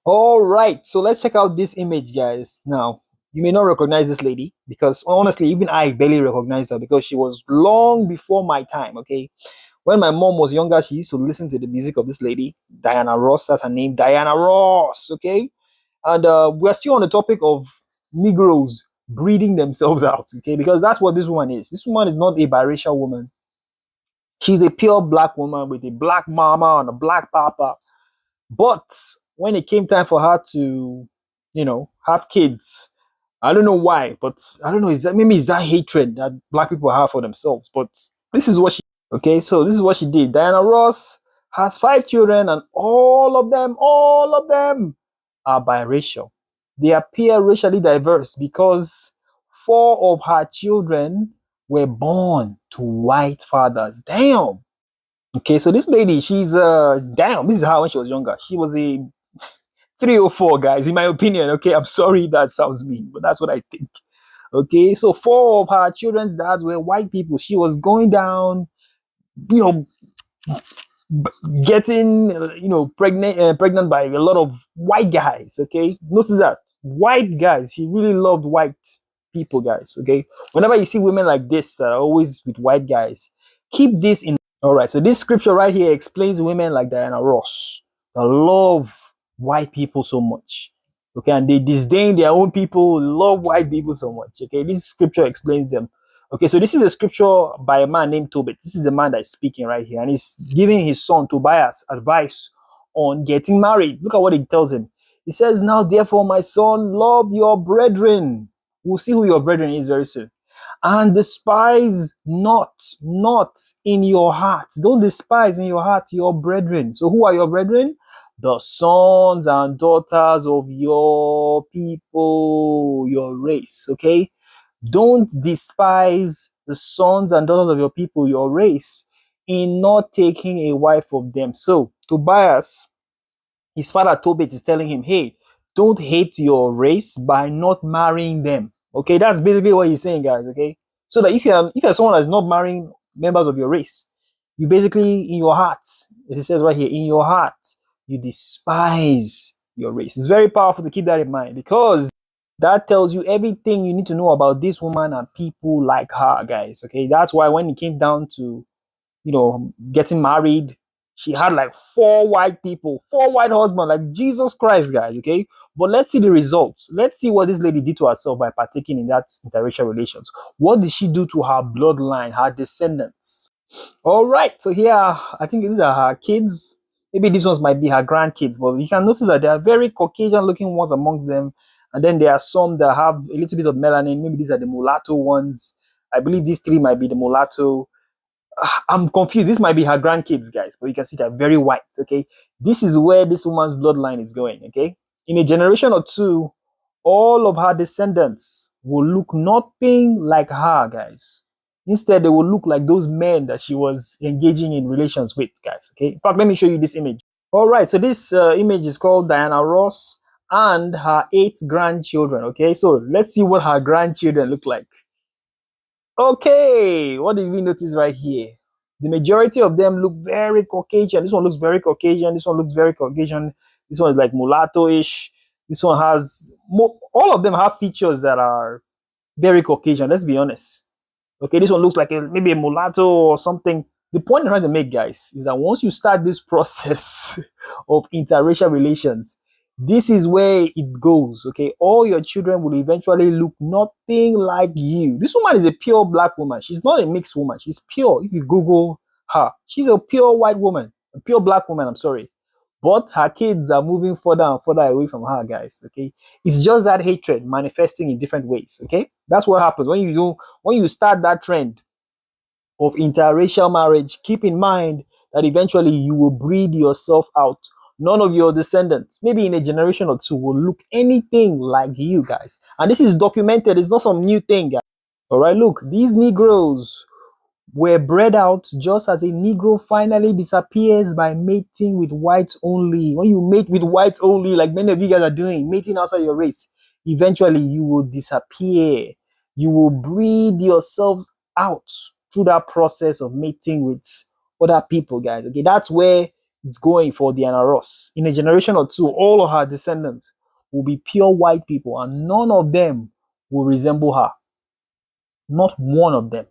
All right, so let's check out this image, guys. Now, you may not recognize this lady because honestly, even I barely recognize her because she was long before my time. Okay, when my mom was younger, she used to listen to the music of this lady, Diana Ross. That's her name, Diana Ross. Okay, and we're still on the topic of Negroes breeding themselves out. Okay, because that's what this woman is. This woman is not a biracial woman. She's a pure black woman with a black mama and a black papa. But when it came time for her to, have kids, I don't know why, but I don't know. Is that maybe is that hatred that black people have for themselves? But this is what she. Okay, so this is what she did. Diana Ross has 5 children, and all of them are biracial. They appear racially diverse because 4 of her children were born to white fathers. Damn. Okay, so this lady, she's damn, this is how when she was younger. She was a 304, guys, in my opinion. Okay, I'm sorry if that sounds mean, but that's what I think. Okay, so 4 of her children's dads were white people. She was going down, you know, getting, pregnant by a lot of white guys. Okay, notice that white guys. She really loved white people, guys. Okay, whenever you see women like this that are always with white guys, keep this in. All right, so this scripture right here explains women like Diana Ross that love white people so much. Okay, and they disdain their own people, love white people so much. Okay, this scripture explains them. Okay, so this is a scripture by a man named Tobit. This is the man that is speaking right here, and he's giving his son Tobias advice on getting married. Look at what he tells him. He says, "Now, therefore, my son, love your brethren." We'll see who your brethren is very soon, and despise not in your heart. Don't despise in your heart your brethren. So who are your brethren? The sons and daughters of your people, your race. Okay, don't despise the sons and daughters of your people, your race, in not taking a wife of them. So Tobias, his father Tobit, is telling him, hey, don't hate your race by not marrying them. Okay, that's basically what he's saying, guys. Okay, so that if you're someone that's not marrying members of your race, you basically in your heart, as it says right here, in your heart, you despise your race. It's very powerful to keep that in mind because that tells you everything you need to know about this woman and people like her, guys. Okay, that's why when it came down to getting married. She had like 4 white people, 4 white husbands, like Jesus Christ, guys. Okay, but let's see the results. Let's see what this lady did to herself by partaking in that interracial relations. What did she do to her bloodline, her descendants? All right, so here I think these are her kids. Maybe these ones might be her grandkids, but you can notice that there are very Caucasian-looking ones amongst them, and then there are some that have a little bit of melanin. Maybe these are the mulatto ones. I believe these 3 might be the mulatto. I'm confused. This might be her grandkids, guys, but you can see they're very white. Okay, this is where this woman's bloodline is going. Okay, in a generation or two, all of her descendants will look nothing like her, guys. Instead, they will look like those men that she was engaging in relations with, guys. Okay, in fact, let me show you this image. All right, so this image is called Diana Ross and her 8 grandchildren. Okay, so let's see what her grandchildren look like. Okay, what did we notice right here? The majority of them look very Caucasian. This one looks very Caucasian. This one looks very Caucasian. This one is like mulatto-ish. This one has all of them have features that are very Caucasian. Let's be honest. Okay, this one looks like maybe a mulatto or something. The point I'm trying to make, guys, is that once you start this process of interracial relations, this is where it goes. Okay, all your children will eventually look nothing like you. This woman is a pure black woman. She's not a mixed woman. She's pure. If you Google her, she's a pure white woman, a pure black woman. I'm sorry, but her kids are moving further and further away from her, guys. Okay, it's just that hatred manifesting in different ways. Okay, that's what happens when you start that trend of interracial marriage. Keep in mind that eventually you will breed yourself out. None of your descendants, maybe in a generation or two, will look anything like you, guys. And this is documented. It's not some new thing, guys. All right, look, these Negroes were bred out just as a Negro finally disappears by mating with whites only. When you mate with whites only, like many of you guys are doing, mating outside your race, eventually you will disappear. You will breed yourselves out through that process of mating with other people, guys. Okay, that's where it's going for Diana Ross. In a generation or two, all of her descendants will be pure white people, and none of them will resemble her. Not one of them.